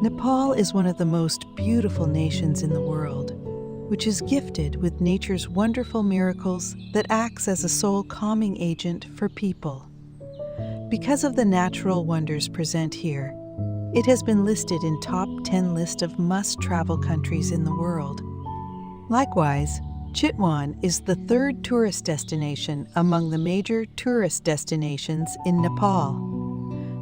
Nepal is one of the most beautiful nations in the world, which is gifted with nature's wonderful miracles that acts as a soul calming agent for people. Because of the natural wonders present here, it has been listed in top 10 list of must-travel countries in the world. Likewise, Chitwan is the third tourist destination among the major tourist destinations in Nepal.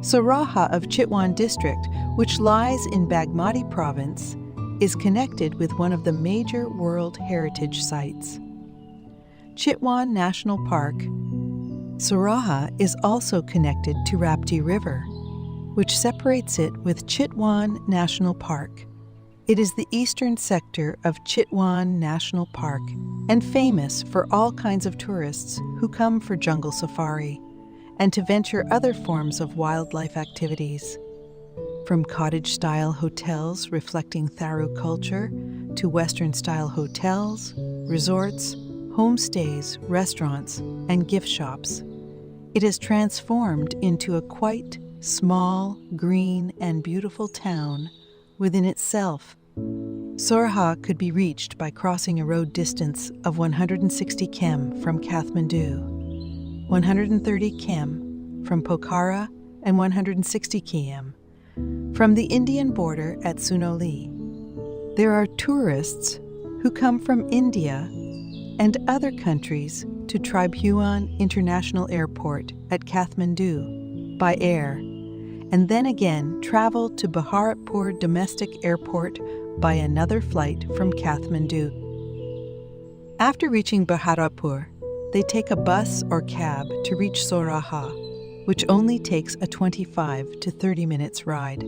Soraha of Chitwan district, which lies in Bagmati province, is connected with one of the major World Heritage Sites. Chitwan National Park. Soraha is also connected to Rapti River, which separates it with Chitwan National Park. It is the eastern sector of Chitwan National Park and famous for all kinds of tourists who come for jungle safari and to venture other forms of wildlife activities. From cottage-style hotels reflecting Tharu culture to Western-style hotels, resorts, homestays, restaurants, and gift shops, it has transformed into a quite small, green, and beautiful town within itself. Soraha could be reached by crossing a road distance of 160 km from Kathmandu, 130 km from Pokhara, and 160 km from the Indian border at Sunoli. There are tourists who come from India and other countries to Tribhuvan International Airport at Kathmandu by air, and then again travel to Bharatpur Domestic Airport by another flight from Kathmandu. After reaching Bharatpur, they take a bus or cab to reach Soraha, which only takes a 25 to 30 minutes ride.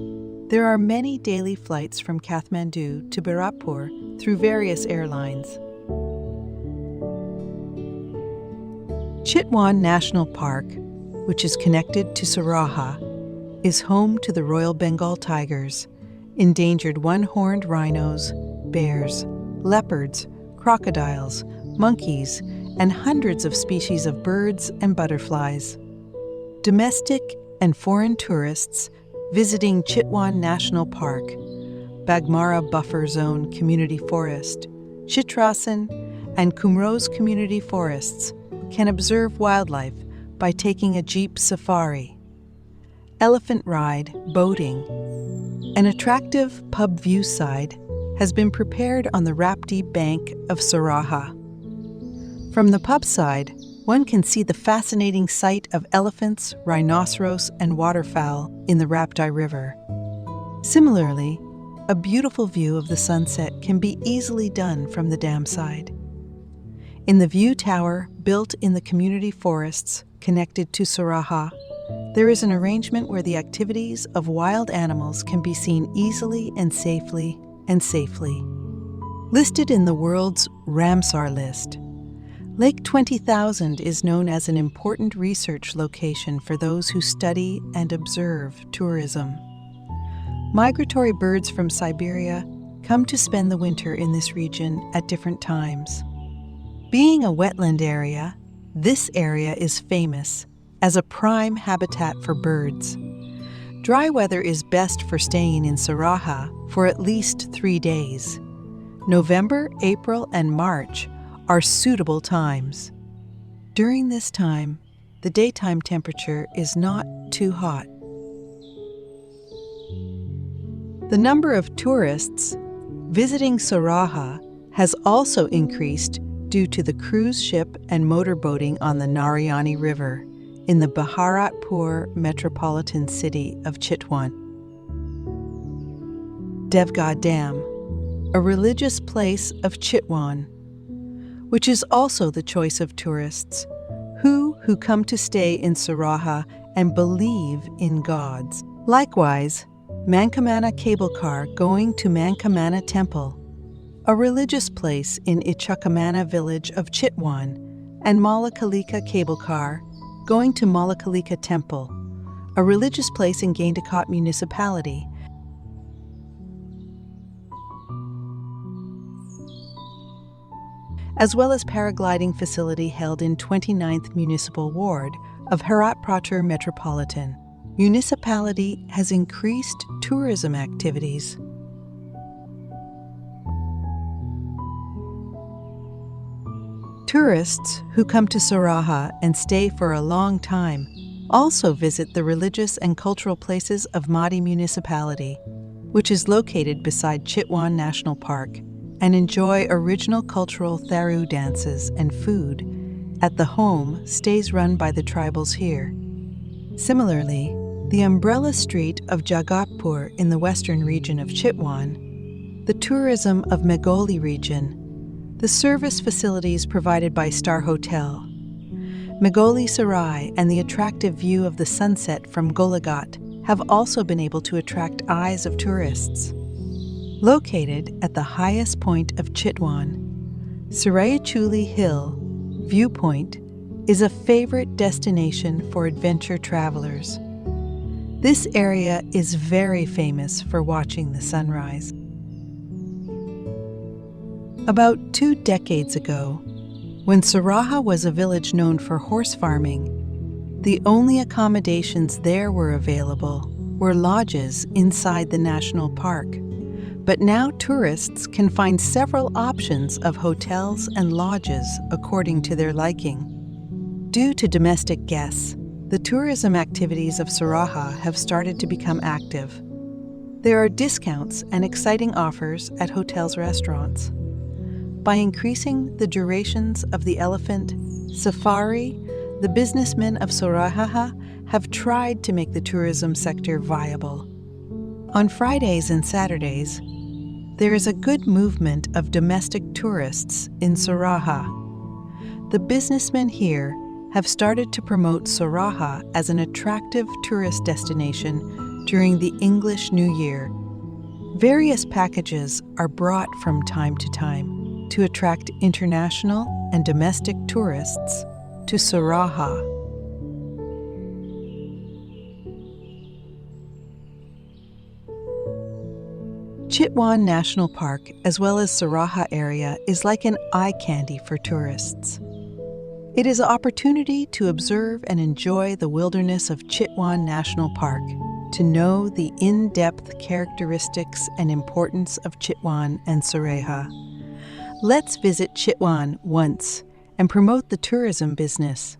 There are many daily flights from Kathmandu to Bharatpur through various airlines. Chitwan National Park, which is connected to Soraha, is home to the Royal Bengal tigers, endangered one-horned rhinos, bears, leopards, crocodiles, monkeys, and hundreds of species of birds and butterflies. Domestic and foreign tourists visiting Chitwan National Park, Bagmara Buffer Zone Community Forest, Chitrasan, and Kumrose Community Forests can observe wildlife by taking a jeep safari, elephant ride, boating. An attractive pub view side has been prepared on the Rapti bank of Soraha. From the pub side, one can see the fascinating sight of elephants, rhinoceros, and waterfowl in the Rapti River. Similarly, a beautiful view of the sunset can be easily done from the dam side. In the view tower built in the community forests connected to Soraha, there is an arrangement where the activities of wild animals can be seen easily and safely. Listed in the world's Ramsar list, Lake 20,000 is known as an important research location for those who study and observe tourism. Migratory birds from Siberia come to spend the winter in this region at different times. Being a wetland area, this area is famous as a prime habitat for birds. Dry weather is best for staying in Soraha for at least 3 days. November, April, and March are suitable times. During this time, the daytime temperature is not too hot. The number of tourists visiting Soraha has also increased due to the cruise ship and motorboating on the Narayani River in the Bharatpur metropolitan city of Chitwan. Devgad Dam, a religious place of Chitwan, which is also the choice of tourists who come to stay in Soraha and believe in gods. Likewise, Mankamana cable car going to Mankamana Temple, a religious place in Ichakamana village of Chitwan, and Malakalika cable car going to Malakalika Temple, a religious place in Gaindakot municipality, as well as paragliding facility held in 29th Municipal Ward of Haratpratur Metropolitan municipality has increased tourism activities. Tourists who come to Saraha and stay for a long time also visit the religious and cultural places of Madi Municipality, which is located beside Chitwan National Park, and enjoy original cultural Tharu dances and food at the home stays run by the tribals here. Similarly, the umbrella street of Jagatpur in the western region of Chitwan, the tourism of Megholi region, the service facilities provided by Star Hotel, Megholi Sarai, and the attractive view of the sunset from Golaghat have also been able to attract eyes of tourists. Located at the highest point of Chitwan, Sarayachuli Hill Viewpoint is a favorite destination for adventure travelers. This area is very famous for watching the sunrise. About 2 decades ago, when Saraha was a village known for horse farming, the only accommodations there were available were lodges inside the national park. But now tourists can find several options of hotels and lodges according to their liking. Due to domestic guests, the tourism activities of Saraha have started to become active. There are discounts and exciting offers at hotels' restaurants. By increasing the durations of the elephant safari, the businessmen of Saraha have tried to make the tourism sector viable. On Fridays and Saturdays, there is a good movement of domestic tourists in Saraha. The businessmen here have started to promote Saraha as an attractive tourist destination during the English New Year. Various packages are brought from time to time to attract international and domestic tourists to Saraha. Chitwan National Park, as well as Saraha area, is like an eye candy for tourists. It is an opportunity to observe and enjoy the wilderness of Chitwan National Park, to know the in-depth characteristics and importance of Chitwan and Saraha. Let's visit Chitwan once and promote the tourism business.